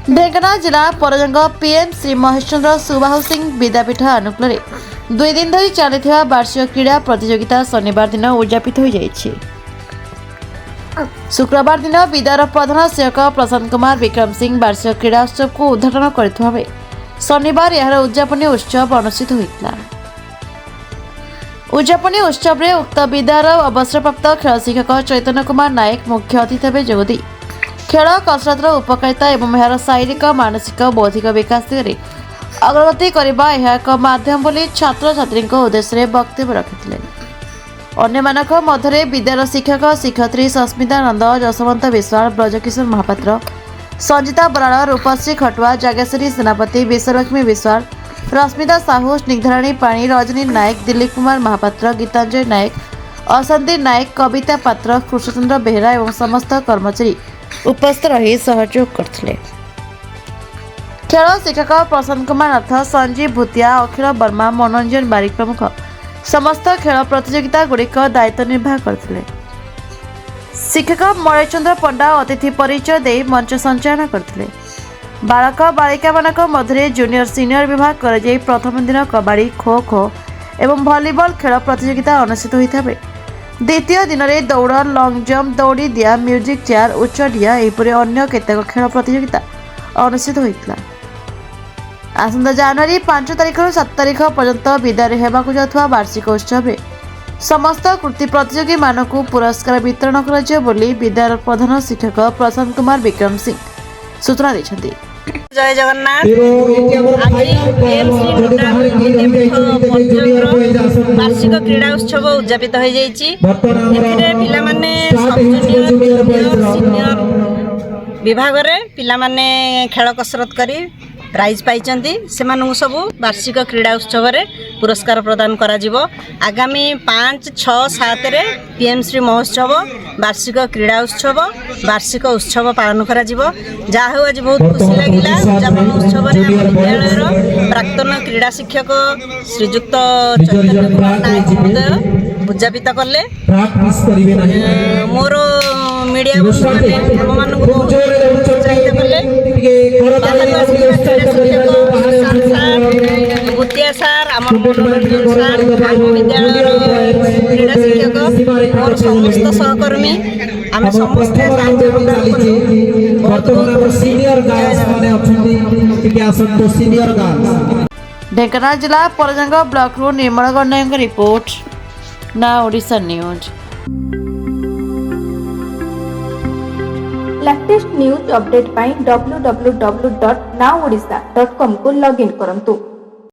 ढेंकानाळ जिला परजंग पीएम श्री महेशचंद्र सुबाहु सिंह विद्यापीठ अनुकूल 2 दिन धरी चली वार्षिक क्रीड़ा प्रतियोगिता शनिवार दिन उद्यापित हो जाइछि। शुक्रवार दिन विद्यार प्रधान सेवक प्रशांत कुमार विक्रम सिंह वार्षिक क्रीड़ा उत्सव को उद्घाटन करथिबा बेले शनिवार यार उद्यापनी उत्सव अनुष्ठित होइतला। उद्यापनी उत्सव में उक्त विद्यार अवसरप्राप्त खेल शिक्षक चैतन्य कुमार नायक मुख्य अतिथि भाव जोगदी खेल कसरतर उपकारिता एवं यार शारीरिक मानसिक बौद्धिक विकास दिगरे अग्रगति करने एक माध्यम बोली छात्र छात्री उद्देश्य वक्तव्य रखिते। अन्यमानक मध्य विद्यार शिक्षक शिक्षयित्री सस्मिता नंद जसवंत विश्वाल ब्रजकिशोर महापात्र संजिता बराड़ रूपश्री खटुआ जागेश्वरी सेनापति विश्वलक्ष्मी विश्वाल रश्मिता साहू स्निग्धराणी पाणी रजनी नायक दिलीप कुमार महापात्र गीतांजलि नायक अशांति नायक कविता पात्र कृष्णचंद्र बेहरा एवं समस्त कर्मचारी उपस्थित रही सहयोग करथिले। खेल शिक्षक प्रशांत कुमार नाथ संजीव भूतिया अखिल वर्मा मनोरंजन बारिक प्रमुख समस्त खेल प्रतियोगिता गुड़िक दायित्व निर्वाह करथिले। शिक्षक मणिचंद्र पंडा अतिथि परिचय दे मंच संचालन करथिले। बालक बालिका मानक मध्य जूनियर सीनियर विभाग कर प्रथम दिन कबाड़ी खो खो एवं भलीबॉल खेल प्रतियोगिता अनुष्ठित होता है। द्वितीय दिन में दौड़ लंग जंप दौड़ी दिया म्यूजिक चेयर उच्च डिया एपरी अन्य केतेक खेल प्रतियोगिता अनुष्ठित होता। आसंता जनवरी 5 तारिख 7 तारिख पर्यंत विद्यालय हेबाकु जाथुवा वार्षिक उत्सव में समस्त कृति प्रतियोगी मानक पुरस्कार वितरण कर विद्यालय प्रधान शिक्षक प्रशांत कुमार विक्रम सिंह सूचना देछन्ति। जय जगन्नाथ वार्षिक क्रीड़ा उत्सव उद्यापित हो सिनियर विभाग पे खेल कसरत करी प्राइज पाई से सब वार्षिक क्रीड़ा उत्सव रे पुरस्कार प्रदान करा जिवो। आगामी 5, 6, 7 रे पीएम श्री महोत्सव वार्षिक क्रीड़ा उत्सव वार्षिक उत्सव पालन करा जिवो। जहा हो आज बहुत खुशी लगिला उद्यापन उत्सव रे विद्यालय प्राक्तन क्रीड़ा शिक्षक श्रीजुक्त चैतन्य कुमार नायक महोदय उद्यापित कले। मोर मीडिया बंधु उत्साहित कले। भूतिया सार आम सार विद्यालय क्रीड़ा शिक्षक और समस्त सहकर्मी आम समस्त ढेंकानाळ जिला परजंग ब्लॉक रु निर्मल गणनायक रिपोर्ट ना Odisha news. Latest news update पाई www.nowodisha.com को लॉगिन करंतु।